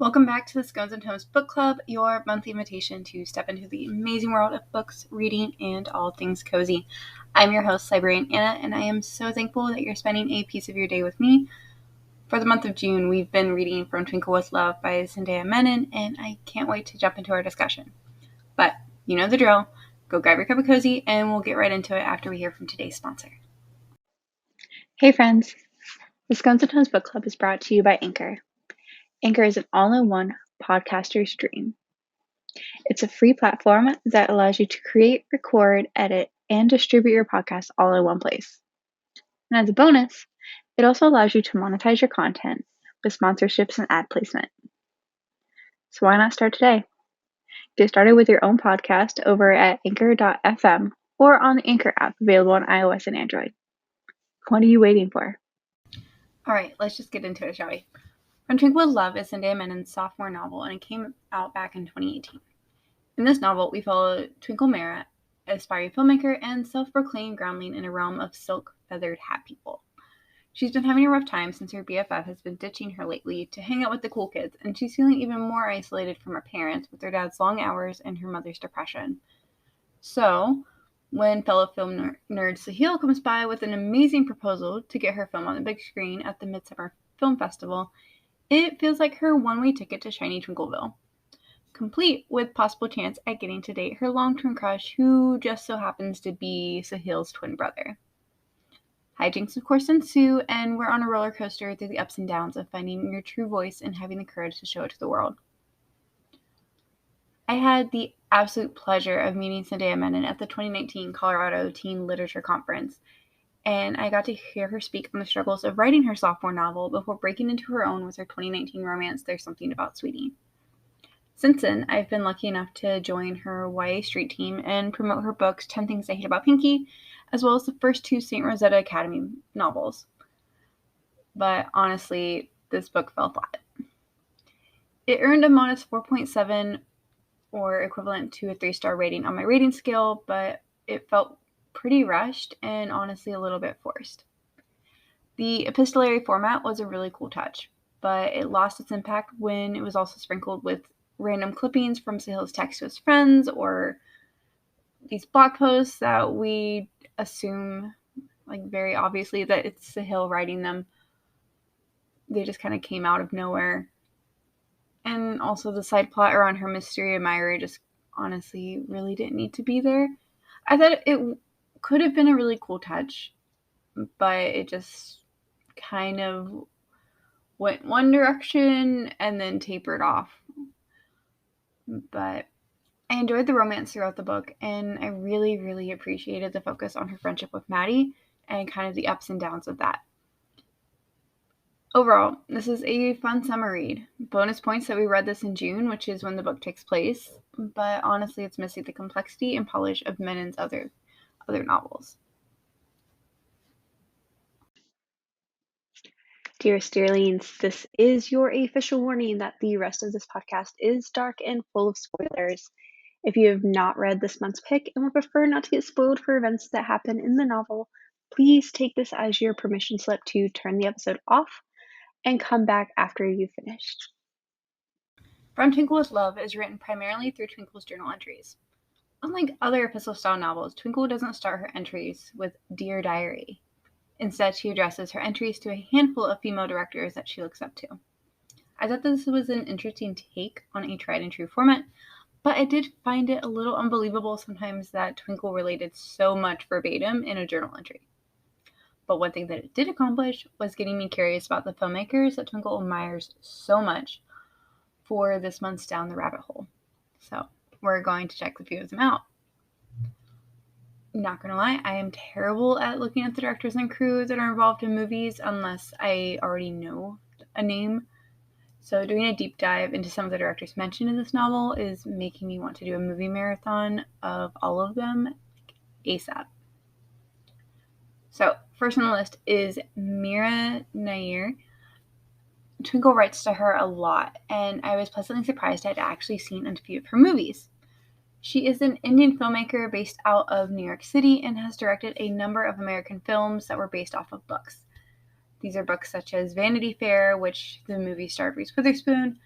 Welcome back to the Scones Tomes Book Club, your monthly invitation to step into the amazing world of books, reading, and all things cozy. I'm your host, Librarian Anna, and I am so thankful that you're spending a piece of your day with me. For the month of June, we've been reading From Twinkle with Love by Sandhya Menon, and I can't wait to jump into our discussion. But you know the drill. Go grab your cup of cozy, and we'll get right into it after we hear from today's sponsor. Hey friends, the Scones Tomes Book Club is brought to you by Anchor. Anchor is an all-in-one podcaster's dream. It's a free platform that allows you to create, record, edit, and distribute your podcast all in one place. And as a bonus, it also allows you to monetize your content with sponsorships and ad placement. So why not start today? Get started with your own podcast over at anchor.fm or on the Anchor app available on iOS and Android. What are you waiting for? All right, let's just get into it, shall we? From Twinkle with Love is Sandhya Menon's sophomore novel, and it came out back in 2018. In this novel, we follow Twinkle Mara, aspiring filmmaker and self-proclaimed groundling in a realm of silk-feathered hat people. She's been having a rough time since her BFF has been ditching her lately to hang out with the cool kids, and she's feeling even more isolated from her parents with their dad's long hours and her mother's depression. So, when fellow film nerd Sahil comes by with an amazing proposal to get her film on the big screen at the Midsummer Film Festival, it feels like her one-way ticket to shiny Twinkleville, complete with possible chance at getting to date her long-term crush, who just so happens to be Sahil's twin brother. Hijinks, of course, ensue, and we're on a roller coaster through the ups and downs of finding your true voice and having the courage to show it to the world. I had the absolute pleasure of meeting Sandhya Menon at the 2019 Colorado Teen Literature Conference, and I got to hear her speak on the struggles of writing her sophomore novel before breaking into her own with her 2019 romance, There's Something About Sweetie. Since then, I've been lucky enough to join her YA Street team and promote her books 10 Things I Hate About Pinky, as well as the first two St. Rosetta Academy novels. But honestly, this book fell flat. It earned a modest 4.7 or equivalent to a 3-star rating on my rating scale, but it felt pretty rushed and honestly a little bit forced. The epistolary format was a really cool touch, but it lost its impact when it was also sprinkled with random clippings from Sahil's text to his friends or these blog posts that we assume, like very obviously, that it's Sahil writing them. They just kind of came out of nowhere. And also the side plot around her mystery admirer just honestly really didn't need to be there. I thought it could have been a really cool touch, but it just kind of went one direction and then tapered off. But I enjoyed the romance throughout the book, and I really, really appreciated the focus on her friendship with Maddie and kind of the ups and downs of that. Overall, this is a fun summer read. Bonus points that we read this in June, which is when the book takes place, but honestly it's missing the complexity and polish of Menon's other novels. Dear Sterlings, this is your official warning that the rest of this podcast is dark and full of spoilers. If you have not read this month's pick and would prefer not to get spoiled for events that happen in the novel, please take this as your permission slip to turn the episode off and come back after you've finished. From Twinkle with Love is written primarily through Twinkle's journal entries. Unlike other epistle-style novels, Twinkle doesn't start her entries with Dear Diary. Instead, she addresses her entries to a handful of female directors that she looks up to. I thought this was an interesting take on a tried-and-true format, but I did find it a little unbelievable sometimes that Twinkle related so much verbatim in a journal entry. But one thing that it did accomplish was getting me curious about the filmmakers that Twinkle admires so much for this month's Down the Rabbit Hole. So we're going to check a few of them out. Not gonna lie, I am terrible at looking at the directors and crew that are involved in movies unless I already know a name. So doing a deep dive into some of the directors mentioned in this novel is making me want to do a movie marathon of all of them ASAP. So first on the list is Mira Nair. Twinkle writes to her a lot, and I was pleasantly surprised I'd actually seen a few of her movies. She is an Indian filmmaker based out of New York City and has directed a number of American films that were based off of books. These are books such as Vanity Fair, which the movie starred Reese Witherspoon,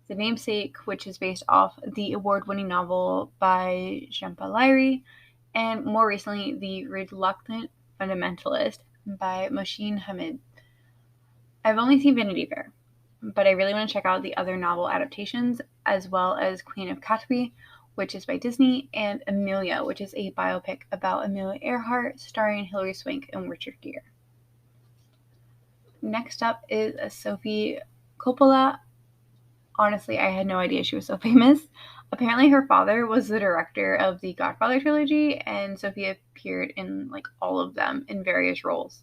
The Namesake, which is based off the award-winning novel by Jhumpa Lahiri, and more recently, The Reluctant Fundamentalist by Mohsin Hamid. I've only seen Vanity Fair, but I really want to check out the other novel adaptations, as well as Queen of Katwe, which is by Disney, and Amelia, which is a biopic about Amelia Earhart, starring Hilary Swank and Richard Gere. Next up is Sophie Coppola. Honestly, I had no idea she was so famous. Apparently, her father was the director of the Godfather trilogy, and Sophie appeared in all of them in various roles.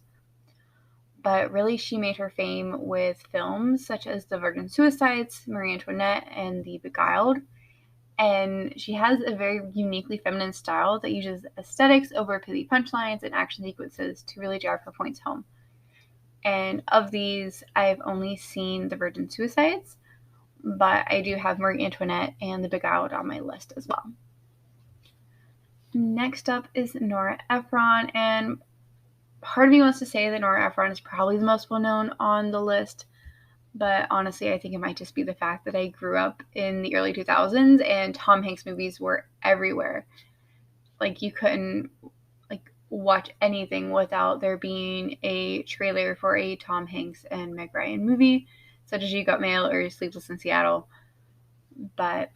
But really, she made her fame with films such as The Virgin Suicides, Marie Antoinette, and The Beguiled. And she has a very uniquely feminine style that uses aesthetics over pithy punchlines and action sequences to really drive her points home. And of these, I've only seen The Virgin Suicides, but I do have Marie Antoinette and The Beguiled on my list as well. Next up is Nora Ephron, and part of me wants to say that Nora Ephron is probably the most well-known on the list, but honestly, I think it might just be the fact that I grew up in the early 2000s and Tom Hanks movies were everywhere. You couldn't watch anything without there being a trailer for a Tom Hanks and Meg Ryan movie, such as You Got Mail or Sleepless in Seattle. But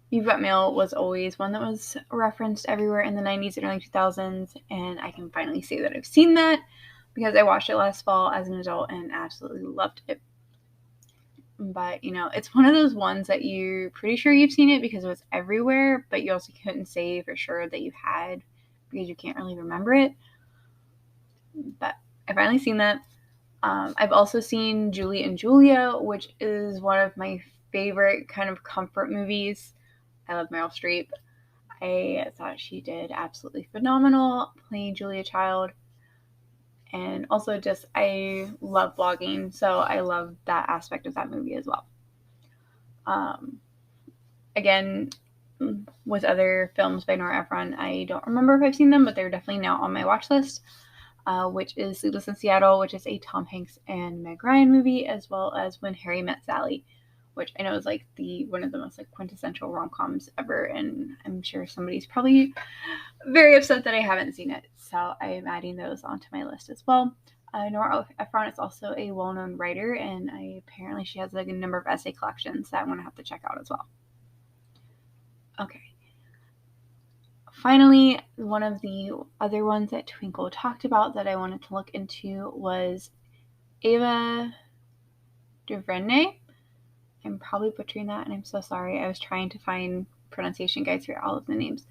You've Got Mail was always one that was referenced everywhere in the 90s and early 2000s, and I can finally say that I've seen that because I watched it last fall as an adult and absolutely loved it. But, it's one of those ones that you're pretty sure you've seen it because it was everywhere, but you also couldn't say for sure that you had because you can't really remember it. But I've finally seen that. I've also seen Julie and Julia, which is one of my favorite kind of comfort movies. I love Meryl Streep. I thought she did absolutely phenomenal playing Julia Child. And also I love vlogging, so I love that aspect of that movie as well. Again, with other films by Nora Ephron, I don't remember if I've seen them, but they're definitely now on my watch list, which is Sleepless in Seattle, which is a Tom Hanks and Meg Ryan movie, as well as When Harry Met Sally, which I know is one of the most quintessential rom-coms ever, and I'm sure somebody's probably very upset that I haven't seen it, so I am adding those onto my list as well. Nora Ephron is also a well-known writer, and apparently she has a number of essay collections that I'm going to have to check out as well. Okay. Finally, one of the other ones that Twinkle talked about that I wanted to look into was Ava DuVernay. I'm probably butchering that, and I'm so sorry. I was trying to find pronunciation guides for all of the names.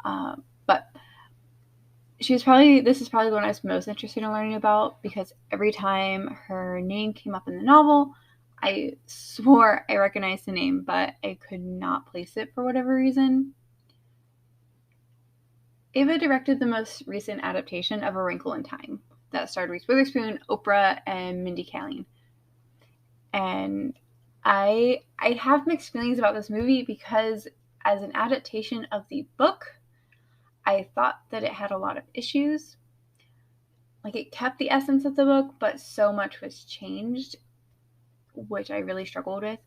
But this is probably the one I was most interested in learning about because every time her name came up in the novel, I swore I recognized the name, but I could not place it for whatever reason. Ava directed the most recent adaptation of A Wrinkle in Time that starred Reese Witherspoon, Oprah, and Mindy Kaling. And I have mixed feelings about this movie because as an adaptation of the book, I thought that it had a lot of issues. It kept the essence of the book, but so much was changed, which I really struggled with.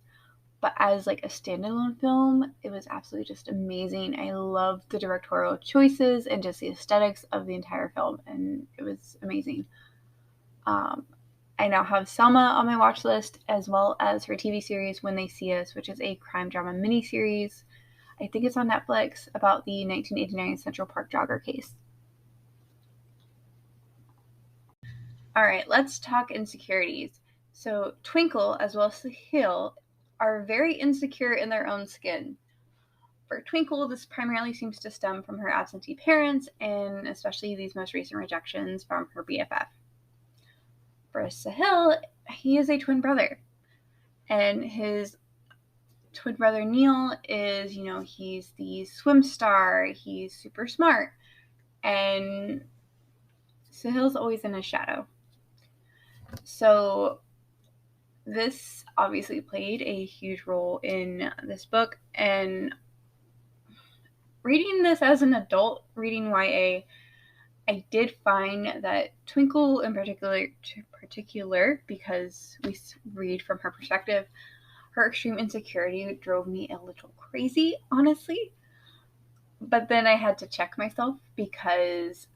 But as a standalone film, it was absolutely just amazing. I loved the directorial choices and just the aesthetics of the entire film, and it was amazing. I now have Selma on my watch list, as well as her TV series When They See Us, which is a crime drama miniseries. I think it's on Netflix, about the 1989 Central Park jogger case. All right, let's talk insecurities. So Twinkle, as well as Sahil, are very insecure in their own skin. For Twinkle, this primarily seems to stem from her absentee parents, and especially these most recent rejections from her BFF. For Sahil, he is a twin brother, and his twin brother Neil is, he's the swim star, he's super smart, and Sahil's always in his shadow. So this obviously played a huge role in this book, and reading this as an adult, reading YA, I did find that Twinkle in particular, because we read from her perspective, her extreme insecurity drove me a little crazy, honestly. But then I had to check myself because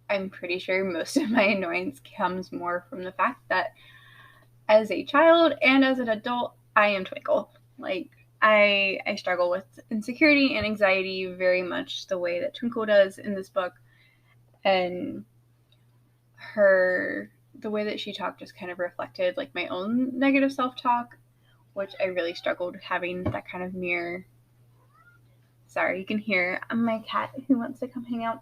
I'm pretty sure most of my annoyance comes more from the fact that as a child and as an adult, I am Twinkle. Like, I struggle with insecurity and anxiety very much the way that Twinkle does in this book. And the way that she talked just kind of reflected like my own negative self-talk, which I really struggled having that kind of mirror. Sorry, you can hear my cat who wants to come hang out.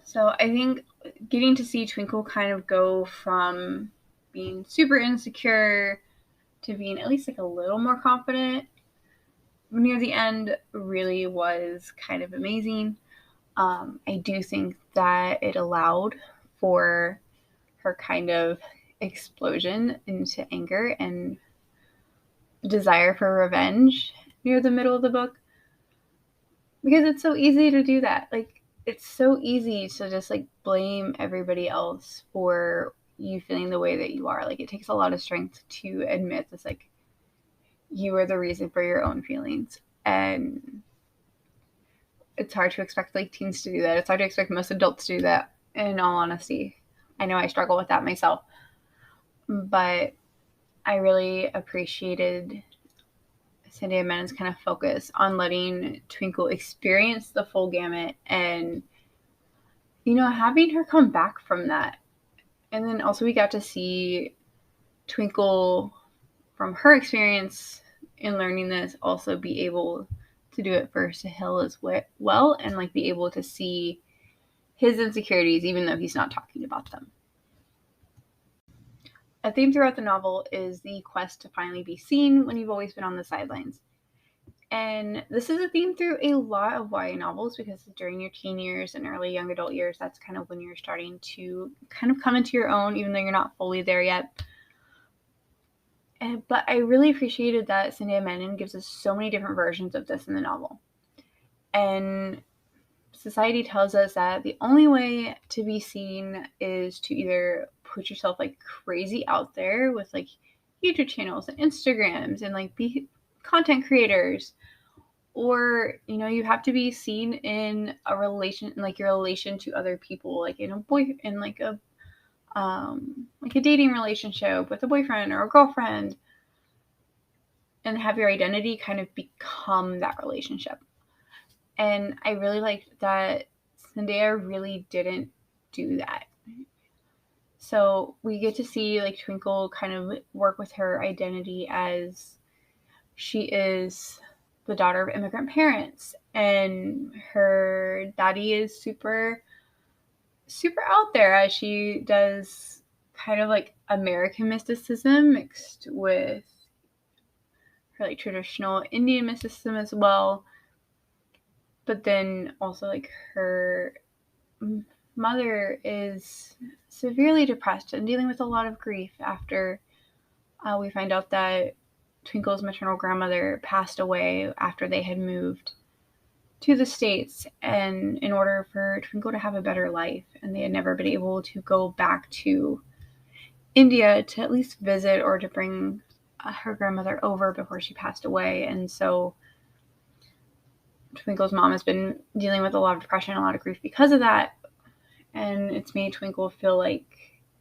So I think getting to see Twinkle kind of go from being super insecure to being at least like a little more confident near the end really was kind of amazing. I do think that it allowed for her kind of explosion into anger and desire for revenge near the middle of the book, because it's so easy to do that. Like, it's so easy to just like blame everybody else for you feeling the way that you are. Like, it takes a lot of strength to admit this, like, you are the reason for your own feelings. And it's hard to expect like teens to do that. It's hard to expect most adults to do that, in all honesty. I know I struggle with that myself. But I really appreciated Sandhya Menon's kind of focus on letting Twinkle experience the full gamut and, having her come back from that. And then also we got to see Twinkle, from her experience in learning this, also be able to do it for Sahil as well, and like be able to see his insecurities even though he's not talking about them. A theme throughout the novel is the quest to finally be seen when you've always been on the sidelines. And this is a theme through a lot of YA novels, because during your teen years and early young adult years, that's kind of when you're starting to kind of come into your own, even though you're not fully there yet. But I really appreciated that Sandhya Menon gives us so many different versions of this in the novel. And society tells us that the only way to be seen is to either put yourself like crazy out there with like YouTube channels and Instagrams and like be content creators, or you have to be seen in a relation, like your relation to other people, like in a dating relationship with a boyfriend or a girlfriend, and have your identity kind of become that relationship. And I really liked that Sandhya really didn't do that. So we get to see like Twinkle kind of work with her identity as she is the daughter of immigrant parents, and her daddy is super out there, as she does kind of like American mysticism mixed with her like traditional Indian mysticism as well. But then also like her mother is severely depressed and dealing with a lot of grief after we find out that Twinkle's maternal grandmother passed away after they had moved to the States, and in order for Twinkle to have a better life, and they had never been able to go back to India to at least visit or to bring her grandmother over before she passed away. And so Twinkle's mom has been dealing with a lot of depression, a lot of grief because of that, and it's made Twinkle feel like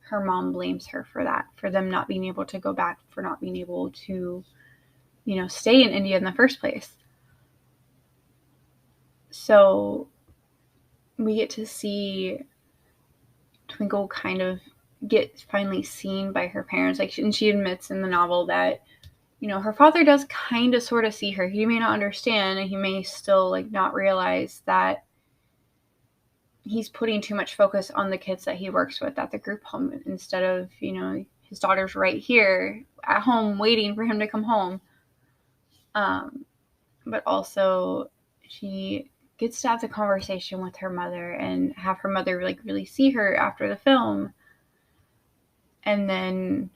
her mom blames her for that, for them not being able to go back, for not being able to, stay in India in the first place. So we get to see Twinkle kind of get finally seen by her parents. Like, and she admits in the novel that, her father does kind of sort of see her. He may not understand, and he may still like not realize that he's putting too much focus on the kids that he works with at the group home, instead of, his daughter's right here at home waiting for him to come home. But also she gets to have the conversation with her mother and have her mother like really see her after the film. And then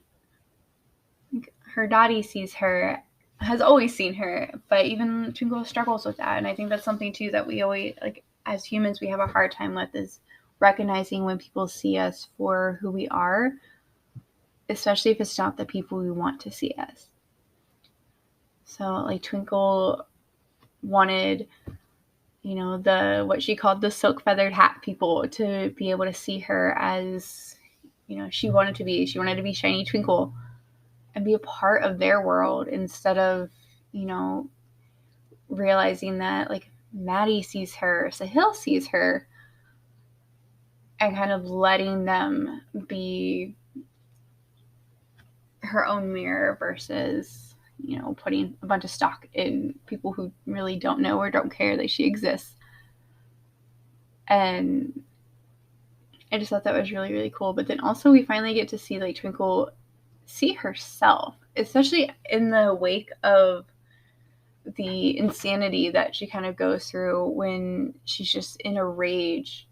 her daddy sees her, has always seen her, but even Twinkle struggles with that. And I think that's something too that we always, like, as humans, we have a hard time with, is recognizing when people see us for who we are, especially if it's not the people we want to see us. So like Twinkle wanted, what she called the silk feathered hat people to be able to see her as, she wanted to be. She wanted to be Shiny Twinkle and be a part of their world instead of, realizing that like Maddie sees her, Sahil sees her, and kind of letting them be her own mirror versus, putting a bunch of stock in people who really don't know or don't care that she exists. And I just thought that was really, really cool. But then also we finally get to see like Twinkle see herself, especially in the wake of the insanity that she kind of goes through when she's just in a rage.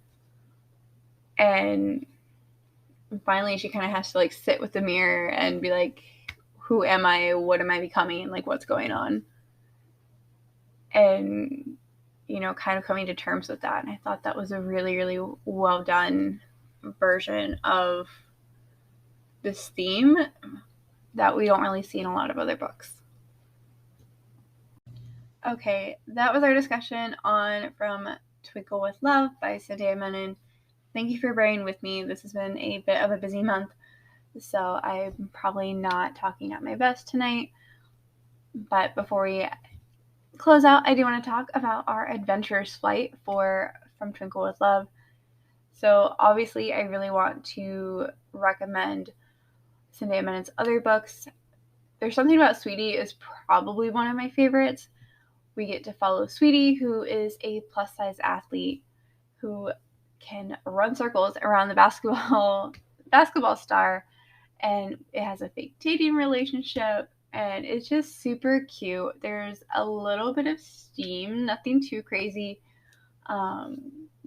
And finally she kind of has to like sit with the mirror and be like, who am I? What am I becoming? Like, what's going on? And, kind of coming to terms with that. And I thought that was a really, really well done version of this theme that we don't really see in a lot of other books. Okay, that was our discussion on From Twinkle with Love by Sandhya Menon. Thank you for bearing with me. This has been a bit of a busy month, so I'm probably not talking at my best tonight. But before we close out, I do want to talk about our adventurous flight for From Twinkle with Love. So obviously, I really want to recommend Sandhya Menon's other books. There's Something About Sweetie is probably one of my favorites. We get to follow Sweetie, who is a plus-size athlete who can run circles around the basketball star, and it has a fake dating relationship, and it's just super cute. There's a little bit of steam, nothing too crazy,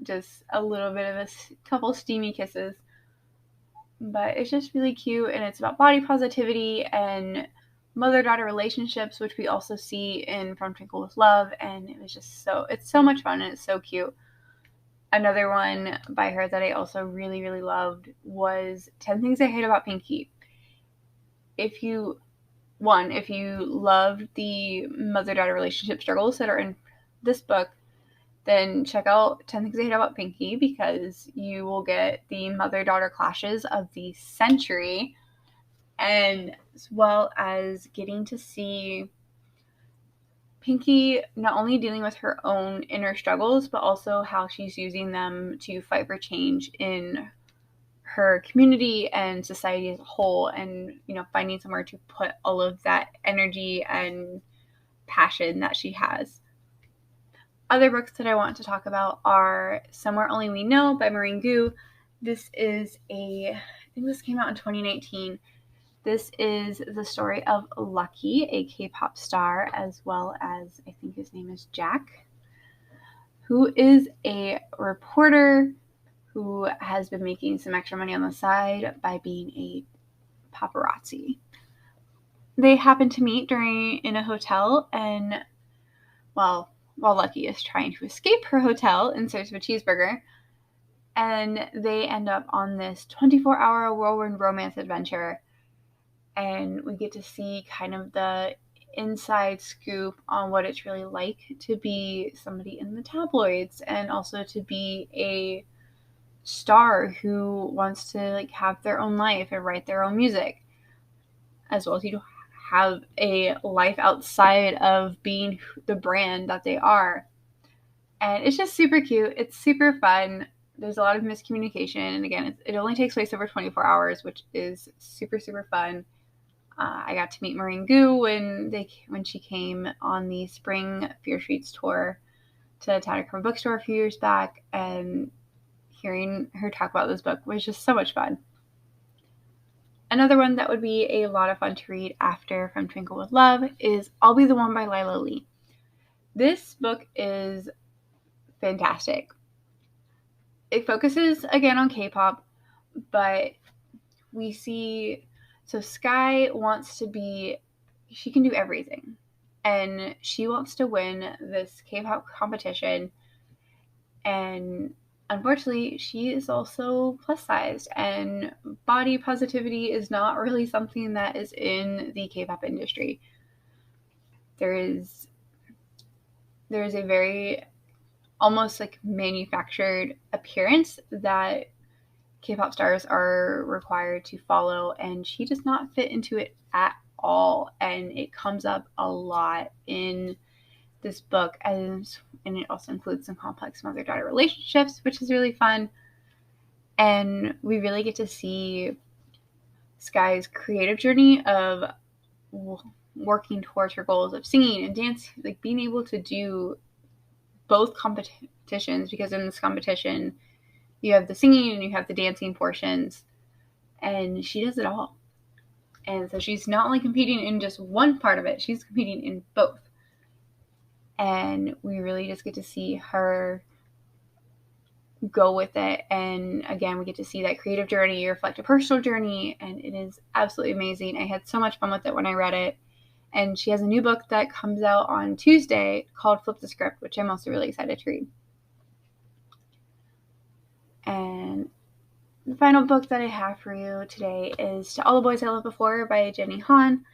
just a little bit of a couple steamy kisses, but it's just really cute, and it's about body positivity and mother-daughter relationships, which we also see in From Twinkle with Love, and it's so much fun, and it's so cute. Another one by her that I also really, really loved was 10 Things I Hate About Pinky. If you love the mother-daughter relationship struggles that are in this book, then check out 10 Things I Hate About Pinky, because you will get the mother-daughter clashes of the century, and as well as getting to see Pinky not only dealing with her own inner struggles, but also how she's using them to fight for change in her community and society as a whole, and finding somewhere to put all of that energy and passion that she has. Other books that I want to talk about are Somewhere Only We Know by Maureen Gu. I think this came out in 2019. This is the story of Lucky, a K-pop star, as well as, I think his name is Jack, who is a reporter who has been making some extra money on the side by being a paparazzi. They happen to meet in a hotel, and while Lucky is trying to escape her hotel in search of a cheeseburger, and they end up on this 24-hour whirlwind romance adventure, and we get to see kind of the inside scoop on what it's really like to be somebody in the tabloids, and also to be a star who wants to like have their own life and write their own music, as well as have a life outside of being the brand that they are. And it's just super cute. It's super fun. There's a lot of miscommunication, and again, it only takes place over 24 hours, which is super, super fun. I got to meet Maureen Gu when she came on the spring Fear Streets tour to Tacoma Bookstore a few years back, and hearing her talk about this book was just so much fun. Another one that would be a lot of fun to read after From Twinkle with Love is I'll Be the One by Lila Lee. This book is fantastic. It focuses again on K-pop, but we see, so Sky she can do everything, and she wants to win this K-pop competition, and unfortunately, she is also plus sized, and body positivity is not really something that is in the K-pop industry. There is a very almost like manufactured appearance that K-pop stars are required to follow, and she does not fit into it at all. And it comes up a lot in this book, and it also includes some complex mother-daughter relationships, which is really fun. And we really get to see Sky's creative journey of working towards her goals of singing and dance, like being able to do both competitions, because in this competition you have the singing and you have the dancing portions, and she does it all. And so she's not only competing in just one part of it, she's competing in both. And we really just get to see her go with it. And again, we get to see that creative journey reflect a personal journey, and it is absolutely amazing. I had so much fun with it when I read it. And she has a new book that comes out on Tuesday called Flip the Script, which I'm also really excited to read. And the final book that I have for you today is To All the Boys I Loved Before by Jenny Han.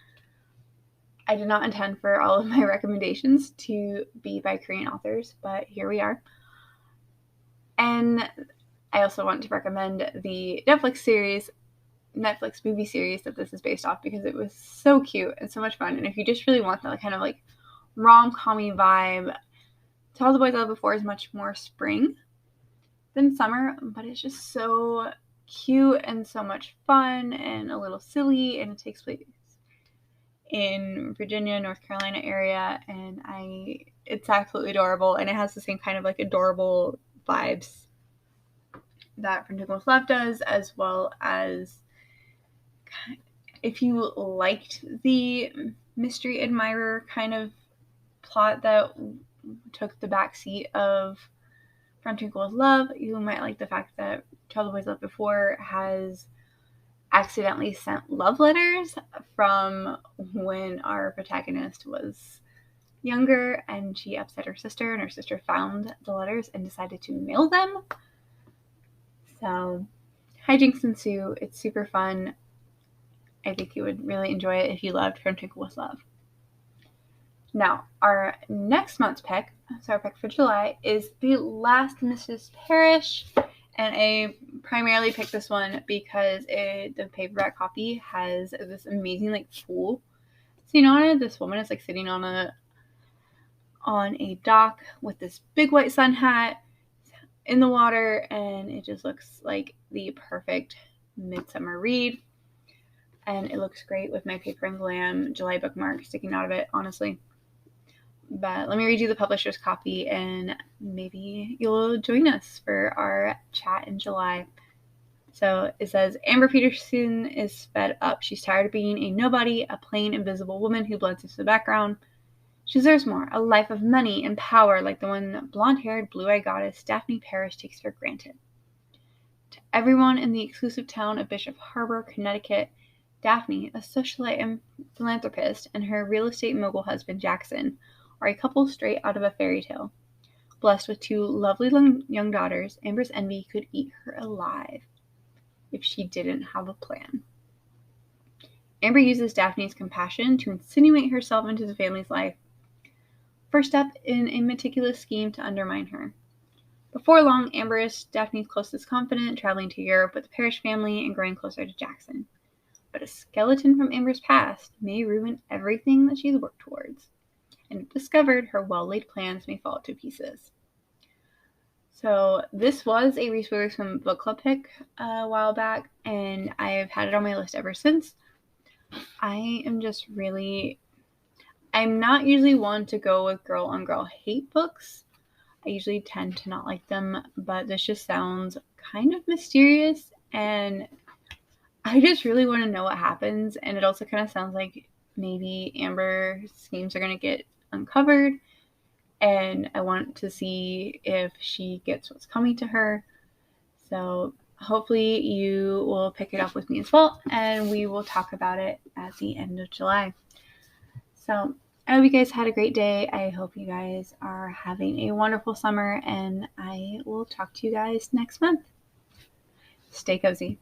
I did not intend for all of my recommendations to be by Korean authors, but here we are. And I also want to recommend the Netflix movie series that this is based off, because it was so cute and so much fun. And if you just really want that kind of like rom-commy vibe, To All the Boys I Loved Before is much more spring than summer, but it's just so cute and so much fun and a little silly, and it takes place in Virginia, North Carolina area, and it's absolutely adorable, and it has the same kind of like adorable vibes that From Twinkle does, as well as if you liked the mystery admirer kind of plot that took the backseat of From Twinkle Love, you might like the fact that To All the Boys Loved Before has accidentally sent love letters from when our protagonist was younger, and she upset her sister, and her sister found the letters and decided to mail them. So hijinks ensue. It's super fun. I think you would really enjoy it if you loved From Twinkle with Love. Now, our next month's pick, so our pick for July, is The Last Mrs. Parrish. And I primarily picked this one because the paperback copy has this amazing like pool scene on it. This woman is like sitting on a dock with this big white sun hat in the water, and it just looks like the perfect midsummer read. And it looks great with my Paper and Glam July bookmark sticking out of it, honestly. But let me read you the publisher's copy, and maybe you'll join us for our chat in July. So it says, Amber Peterson is fed up. She's tired of being a nobody, a plain, invisible woman who blends into the background. She deserves more, a life of money and power like the one blonde-haired, blue-eyed goddess Daphne Parrish takes for granted. To everyone in the exclusive town of Bishop Harbor, Connecticut, Daphne, a socialite and philanthropist, and her real estate mogul husband, Jackson, are a couple straight out of a fairy tale. Blessed with two lovely young daughters, Amber's envy could eat her alive if she didn't have a plan. Amber uses Daphne's compassion to insinuate herself into the family's life, first step in a meticulous scheme to undermine her. Before long, Amber is Daphne's closest confidant, traveling to Europe with the Parrish family and growing closer to Jackson. But a skeleton from Amber's past may ruin everything that she's worked towards. And if discovered, her well-laid plans may fall to pieces. So this was a Reese Witherspoon book club pick a while back, and I've had it on my list ever since. I'm not usually one to go with girl-on-girl hate books. I usually tend to not like them, but this just sounds kind of mysterious, and I just really want to know what happens, and it also kind of sounds like maybe Amber's schemes are going to get uncovered, and I want to see if she gets what's coming to her. So hopefully you will pick it up with me as well, and we will talk about it at the end of July. So I hope you guys had a great day. I hope you guys are having a wonderful summer, and I will talk to you guys next month. Stay cozy.